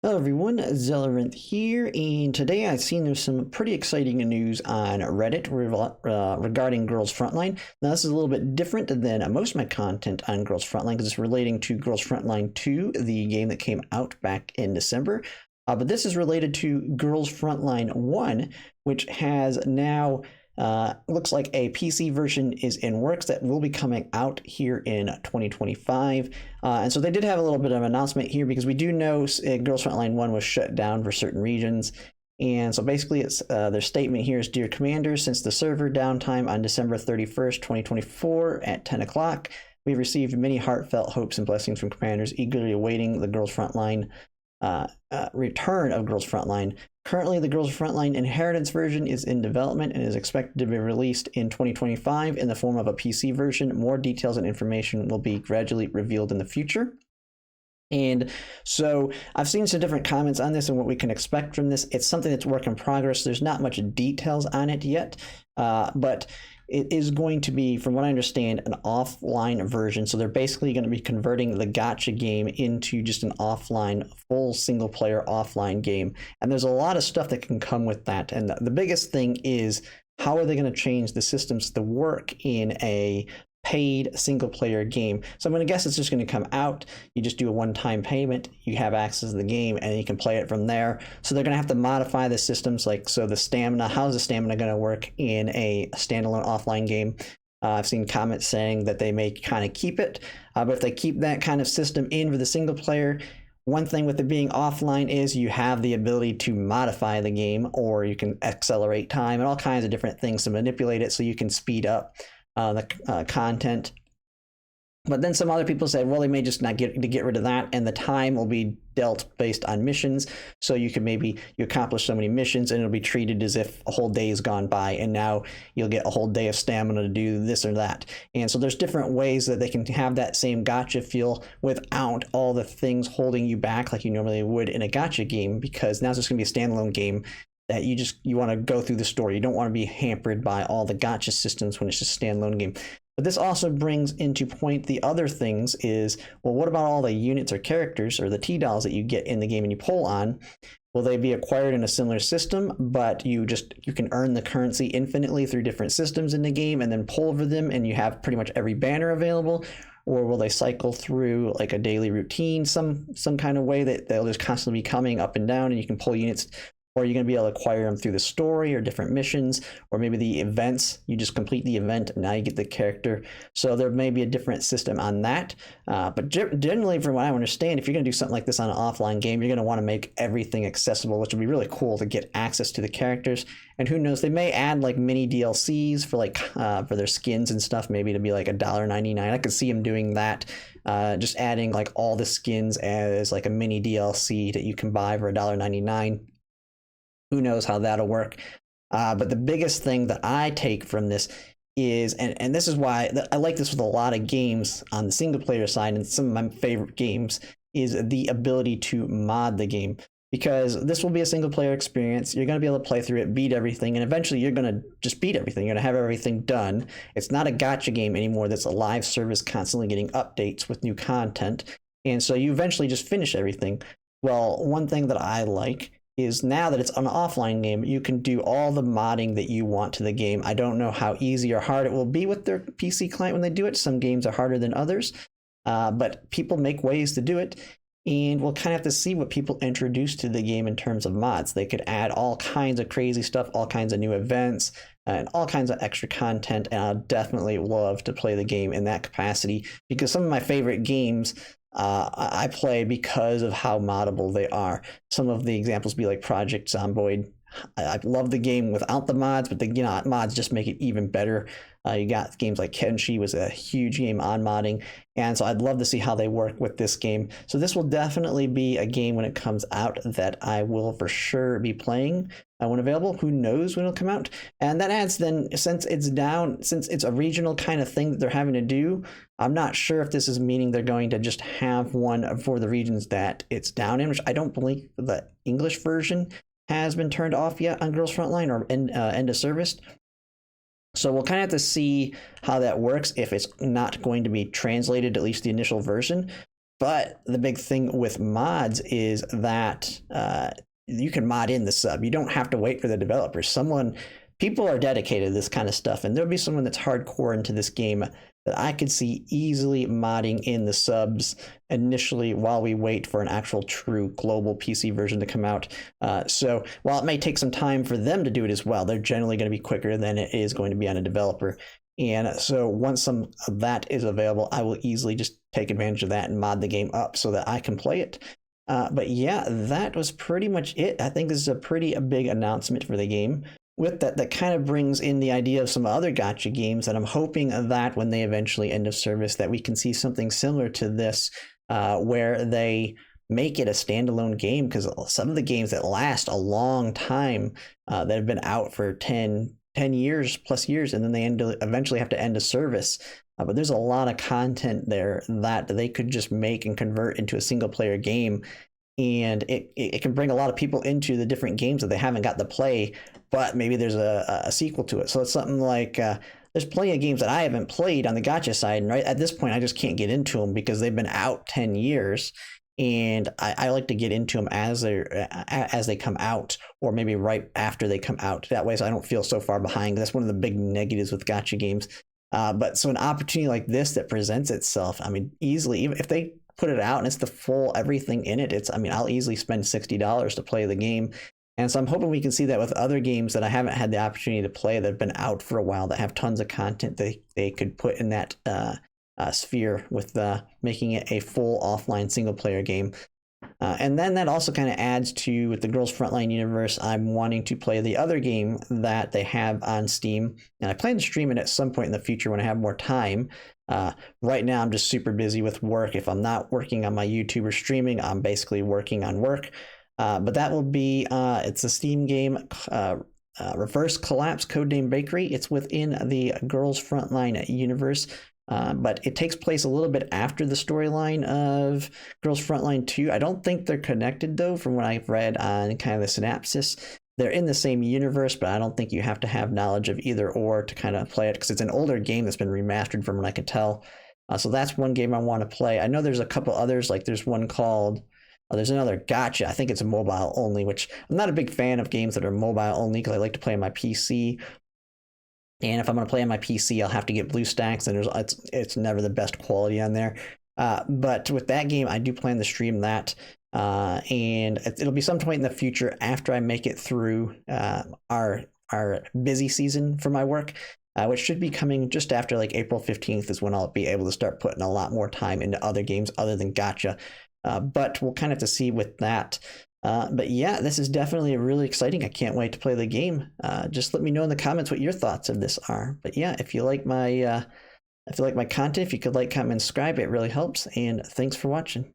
Hello everyone, Zelleranth here, and today I've seen there's some pretty exciting news on Reddit regarding Girls Frontline. Now this is a little bit different than most of my content on Girls Frontline because it's relating to Girls Frontline 2, the game that came out back in December. But this is related to Girls Frontline 1, which has now looks like a PC version is in works that will be coming out here in 2025. And so they did have a little bit of an announcement here because we do know Girls Frontline 1 was shut down for certain regions. And so basically it's their statement here is, Dear Commanders, since the server downtime on December 31st, 2024 at 10 o'clock, we've received many heartfelt hopes and blessings from commanders eagerly awaiting the Girls Frontline return of Girls Frontline. Currently, the Girls Frontline Inheritance version is in development and is expected to be released in 2025 in the form of a PC version. More details and information will be gradually revealed in the future. And so I've seen some different comments on this and what we can expect from this. It's something that's work in progress. There's not much details on it yet, but it is going to be, from what I understand, an offline version. So they're basically going to be converting the gacha game into just an offline, full single player offline game. And there's a lot of stuff that can come with that. And the biggest thing is, how are they going to change the systems to work in a paid single player game? So I'm going to guess it's just going to come out. You just do a one-time payment, you have access to the game, and you can play it from there. So they're going to have to modify the systems, like, so the stamina, how's the stamina going to work in a standalone offline game? I've seen comments saying that they may kind of keep it, but if they keep that kind of system in for the single player, one thing with it being offline is you have the ability to modify the game, or you can accelerate time and all kinds of different things to manipulate it so you can speed up the content. But then some other people say, well, they may just not get rid of that, and the time will be dealt based on missions. So you accomplish so many missions and it'll be treated as if a whole day has gone by, and now you'll get a whole day of stamina to do this or that. And so there's different ways that they can have that same gacha feel without all the things holding you back like you normally would in a gacha game, because now it's just going to be a standalone game that you want to go through the story. You don't want to be hampered by all the gacha systems when it's just a standalone game. But this also brings into point the other things is, well, what about all the units or characters or the T-dolls that you get in the game and you pull on? Will they be acquired in a similar system, but you can earn the currency infinitely through different systems in the game and then pull over them and you have pretty much every banner available? Or will they cycle through like a daily routine, some kind of way that they'll just constantly be coming up and down and you can pull units? Or are you going to be able to acquire them through the story or different missions, or maybe the events? You just complete the event and now you get the character. So there may be a different system on that. But generally, from what I understand, if you're going to do something like this on an offline game, you're going to want to make everything accessible, which would be really cool to get access to the characters. And who knows, they may add like mini DLCs for for their skins and stuff, maybe to be like $1.99. I could see them doing that. Just adding like all the skins as like a mini DLC that you can buy for $1.99. Who knows how that'll work? But the biggest thing that I take from this is, and this is why I like this with a lot of games on the single player side, and some of my favorite games, is the ability to mod the game. Because this will be a single player experience. You're going to be able to play through it, beat everything, and eventually you're going to just beat everything. You're going to have everything done. It's not a gacha game anymore that's a live service constantly getting updates with new content. And so you eventually just finish everything. Well, one thing that I like is now that it's an offline game, you can do all the modding that you want to the game. I don't know how easy or hard it will be with their PC client when they do it. Some games are harder than others, but people make ways to do it. And we'll kind of have to see what people introduce to the game in terms of mods. They could add all kinds of crazy stuff, all kinds of new events, and all kinds of extra content. And I'd definitely love to play the game in that capacity, because some of my favorite games I play because of how moddable they are. Some of the examples be like Project Zomboid. I love the game without the mods, but the mods just make it even better. You got games like Kenshi was a huge game on modding, and so I'd love to see how they work with this game. So this will definitely be a game when it comes out that I will for sure be playing when available. Who knows when it'll come out? And that adds then, since it's a regional kind of thing that they're having to do, I'm not sure if this is meaning they're going to just have one for the regions that it's down in, which I don't believe the English version has been turned off yet on Girls Frontline or end of service. So we'll kind of have to see how that works if it's not going to be translated, at least the initial version. But the big thing with mods is that you can mod in the sub. You don't have to wait for the developers. People are dedicated to this kind of stuff, and there'll be someone that's hardcore into this game that I could see easily modding in the subs initially while we wait for an actual true global PC version to come out. So while it may take some time for them to do it as well, they're generally going to be quicker than it is going to be on a developer. And so once some of that is available, I will easily just take advantage of that and mod the game up so that I can play it. But yeah, that was pretty much it. I think this is a pretty big announcement for the game. With that kind of brings in the idea of some other gacha games that I'm hoping that when they eventually end of service, that we can see something similar to this, where they make it a standalone game, because some of the games that last a long time, that have been out for 10 years plus years, and then they eventually have to end a service. But there's a lot of content there that they could just make and convert into a single player game. And it can bring a lot of people into the different games that they haven't got to play, but maybe there's a sequel to it. So it's something like there's plenty of games that I haven't played on the gacha side, and right at this point I just can't get into them because they've been out 10 years, and I like to get into them as they come out, or maybe right after they come out. That way, so I don't feel so far behind. That's one of the big negatives with gacha games. But so an opportunity like this that presents itself, I mean, easily, even if they put it out and it's the full everything in it, I'll easily spend $60 to play the game. And so I'm hoping we can see that with other games that I haven't had the opportunity to play that have been out for a while, that have tons of content they could put in that sphere, with making it a full offline single player game. And then that also kind of adds to, with the Girls Frontline universe, I'm wanting to play the other game that they have on Steam. And I plan to stream it at some point in the future when I have more time. Right now, I'm just super busy with work. If I'm not working on my YouTube or streaming, I'm basically working on work. But that will be, it's a Steam game, Reverse Collapse Codename Bakery. It's within the Girls Frontline universe. But it takes place a little bit after the storyline of Girls Frontline 2. I don't think they're connected, though, from what I've read on kind of the synopsis. They're in the same universe, but I don't think you have to have knowledge of either or to kind of play it, because it's an older game that's been remastered from what I can tell. So that's one game I want to play. I know there's a couple others, like there's one called, there's another Gacha. I think it's a mobile only, which I'm not a big fan of games that are mobile only, because I like to play on my PC. And if I'm going to play on my PC, I'll have to get BlueStacks, and it's never the best quality on there. But with that game, I do plan to stream that. And it'll be some point in the future after I make it through our busy season for my work, which should be coming just after like April 15th is when I'll be able to start putting a lot more time into other games other than Gacha. But we'll kind of have to see with that. But yeah, this is definitely really exciting. I can't wait to play the game. Just let me know in the comments what your thoughts of this are. But yeah, if you like my content, if you could like, comment, subscribe, it really helps. And thanks for watching.